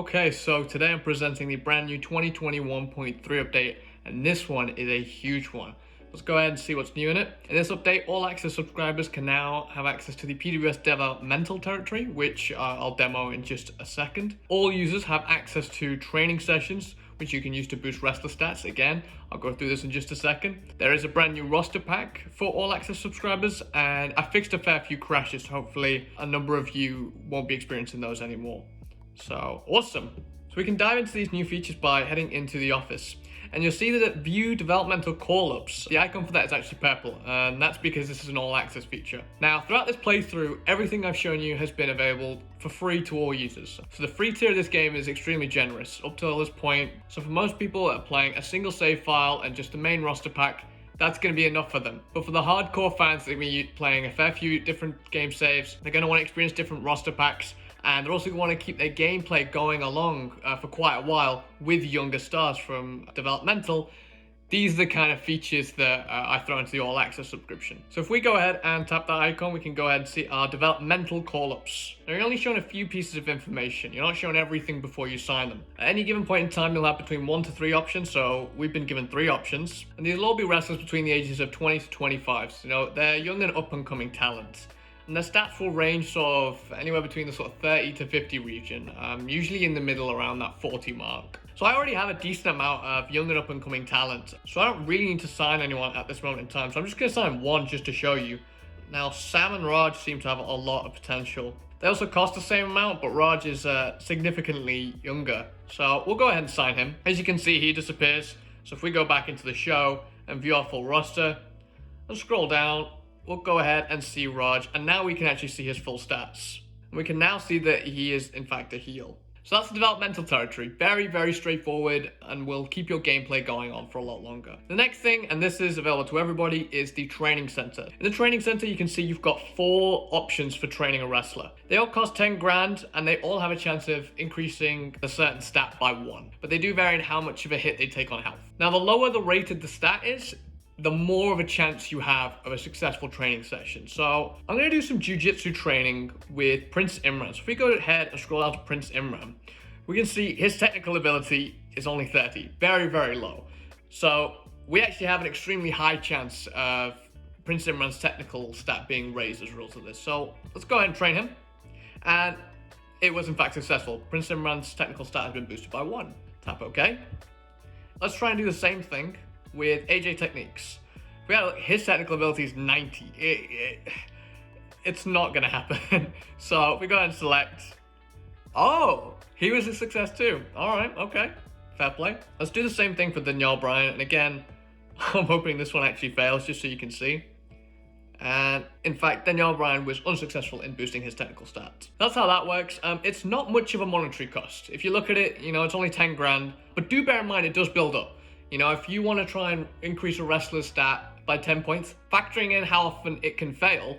Okay, so today I'm presenting the brand new 2021.3 update, and this one is a huge one. Let's go ahead and see what's new in it. In this update, all access subscribers can now have access to the PWS Developmental territory, which I'll demo in just a second. All users have access to training sessions, which you can use to boost wrestler stats. Again, I'll go through this in just a second. There is a brand new roster pack for all access subscribers, and I fixed a fair few crashes, so hopefully a number of you won't be experiencing those anymore. So awesome. So we can dive into these new features by heading into the office, and you'll see that at view developmental call-ups, the icon for that is actually purple, and that's because this is an all access feature. Now throughout this playthrough, everything I've shown you has been available for free to all users. So the free tier of this game is extremely generous up till this point. So for most people that are playing a single save file and just the main roster pack, that's going to be enough for them. But for the hardcore fans that are going to be playing a fair few different game saves, they're going to want to experience different roster packs, and they're also going to want to keep their gameplay going along for quite a while with younger stars from Developmental. These are the kind of features that I throw into the all access subscription. So if we go ahead and tap that icon, we can go ahead and see our developmental call-ups. Now you're only shown a few pieces of information. You're not shown everything before you sign them. At any given point in time, you'll have between 1 to 3 options. So we've been given 3 options, and these will all be wrestlers between the ages of 20 to 25. So, they're young and up and coming talents. And their stats will range sort of anywhere between the sort of 30 to 50 region, usually in the middle around that 40 mark. So I already have a decent amount of young and up and coming talent, so I don't really need to sign anyone at this moment in time. So I'm just going to sign one just to show you. Now Sam and Raj seem to have a lot of potential. They also cost the same amount, but Raj is significantly younger. So we'll go ahead and sign him. As you can see, he disappears. So if we go back into the show and view our full roster and scroll down, we'll go ahead and see Raj, and now we can actually see his full stats. And we can now see that he is in fact a heel. So that's the developmental territory. Very, very straightforward, and will keep your gameplay going on for a lot longer. The next thing, and this is available to everybody, is the training center. In the training center, you can see you've got 4 options for training a wrestler. They all cost 10 grand, and they all have a chance of increasing a certain stat by 1, but they do vary in how much of a hit they take on health. Now, the lower the rated the stat is, the more of a chance you have of a successful training session. So I'm going to do some jiu-jitsu training with Prince Imran. So if we go ahead and scroll down to Prince Imran, we can see his technical ability is only 30, very, very low. So we actually have an extremely high chance of Prince Imran's technical stat being raised as a result of this. So let's go ahead and train him. And it was in fact successful. Prince Imran's technical stat has been boosted by 1. Tap OK. Let's try and do the same thing with AJ Techniques. His technical ability is 90. It's not gonna happen. So if we go ahead and select, oh, he was a success too. All right, okay, fair play. Let's do the same thing for Danielle Bryan, and again, I'm hoping this one actually fails just so you can see. And in fact, Danielle Bryan was unsuccessful in boosting his technical stats. That's how that works. It's not much of a monetary cost. If you look at it, it's only 10 grand, but do bear in mind it does build up. If you want to try and increase a wrestler's stat by 10 points, factoring in how often it can fail,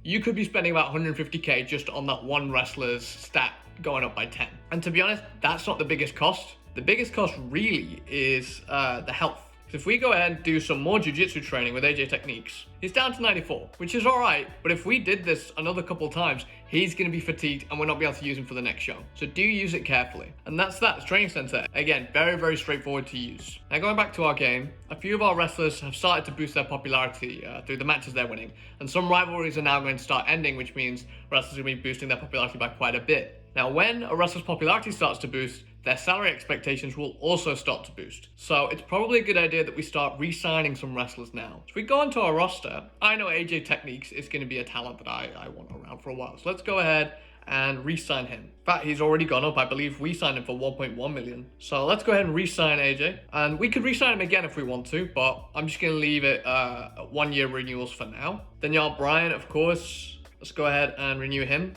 you could be spending about 150k just on that one wrestler's stat going up by 10. And to be honest, that's not the biggest cost. The biggest cost really is the health. So if we go ahead and do some more jiu-jitsu training with AJ Techniques, he's down to 94, which is all right. But if we did this another couple of times, he's going to be fatigued and we'll not be able to use him for the next show. So do use it carefully. And that's that. The training center, again, very, very straightforward to use. Now going back to our game, a few of our wrestlers have started to boost their popularity through the matches they're winning. And some rivalries are now going to start ending, which means wrestlers are going to be boosting their popularity by quite a bit. Now, when a wrestler's popularity starts to boost, their salary expectations will also start to boost. So it's probably a good idea that we start re-signing some wrestlers now. So if we go onto our roster, I know AJ Techniques is going to be a talent that I want around for a while. So let's go ahead and re-sign him. In fact, he's already gone up. I believe we signed him for 1.1 million. So let's go ahead and re-sign AJ. And we could re-sign him again if we want to, but I'm just going to leave it 1-year renewals for now. Danielle Bryan, of course, let's go ahead and renew him.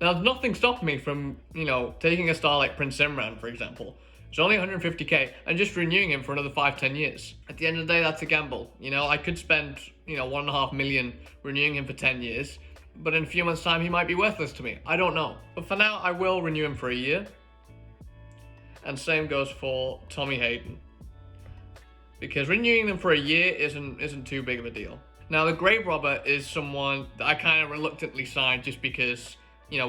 Now, there's nothing stopping me from, taking a star like Prince Imran, for example. It's only 150k, and just renewing him for another 5-10 years. At the end of the day, that's a gamble. I could spend, 1.5 million renewing him for 10 years, but in a few months' time, he might be worthless to me. I don't know. But for now, I will renew him for a year. And same goes for Tommy Hayden, because renewing them for a year isn't too big of a deal. Now, the Grave Robber is someone that I kind of reluctantly signed just because,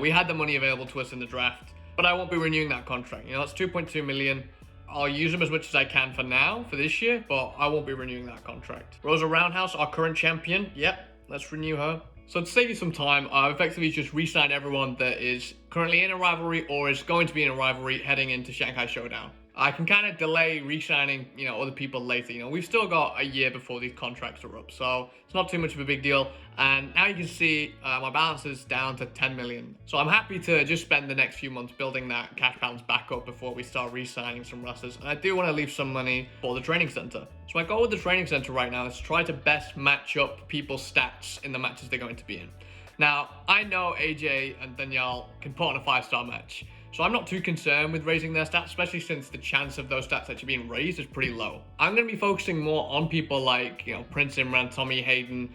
we had the money available to us in the draft. but I won't be renewing that contract. You know, that's 2.2 million. I'll use them as much as I can for now, for this year, but I won't be renewing that contract. Rosa Roundhouse, our current champion. Yep, let's renew her. So to save you some time, I've effectively just re-signed everyone that is currently in a rivalry or is going to be in a rivalry heading into Shanghai Showdown. I can kind of delay re-signing, you know, other people later. You know, we've still got a year before these contracts are up, so it's not too much of a big deal. And now you can see my balance is down to 10 million. So I'm happy to just spend the next few months building that cash balance back up before we start re-signing some wrestlers. And I do want to leave some money for the training center. So my goal with the training center right now is to try to best match up people's stats in the matches they're going to be in. Now, I know AJ and Danielle can put on a 5-star match, so I'm not too concerned with raising their stats, especially since the chance of those stats actually being raised is pretty low. I'm going to be focusing more on people like, you know, Prince Imran, Tommy Hayden,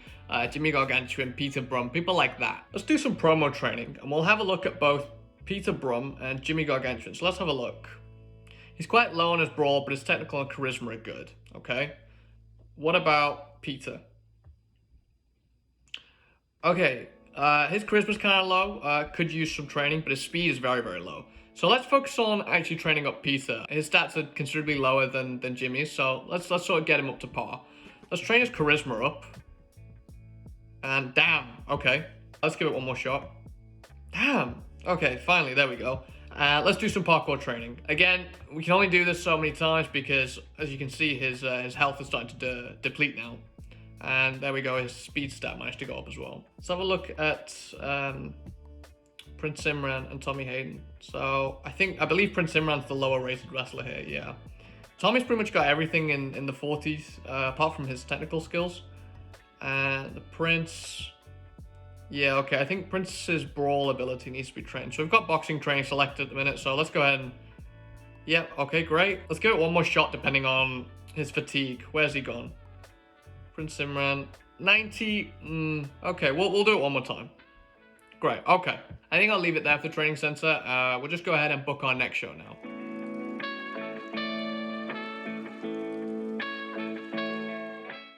Jimmy Gargantuan, Peter Brum, people like that. Let's do some promo training, and we'll have a look at both Peter Brum and Jimmy Gargantuan. So let's have a look. He's quite low on his brawl, but his technical and charisma are good, okay? What about Peter? Okay. His charisma's kind of low, could use some training, but his speed is very, very low. So let's focus on actually training up Peter. His stats are considerably lower than Jimmy's, so let's sort of get him up to par. Let's train his charisma up. And damn, okay. Let's give it one more shot. Damn, okay, finally, there we go. Let's do some parkour training. Again, we can only do this so many times because, as you can see, his health is starting to deplete now. And there we go, his speed stat managed to go up as well. Let's have a look at Prince Imran and Tommy Hayden. So I believe Prince Imran's the lower rated wrestler here, yeah. Tommy's pretty much got everything in the 40s, apart from his technical skills. And the Prince, yeah, okay, I think Prince's brawl ability needs to be trained. So we've got boxing training selected at the minute, so let's go ahead and, yeah, okay, great. Let's give it one more shot depending on his fatigue. Where's he gone? Prince Imran, 90, okay, we'll do it one more time. Great, okay. I think I'll leave it there for the training center. We'll just go ahead and book our next show now.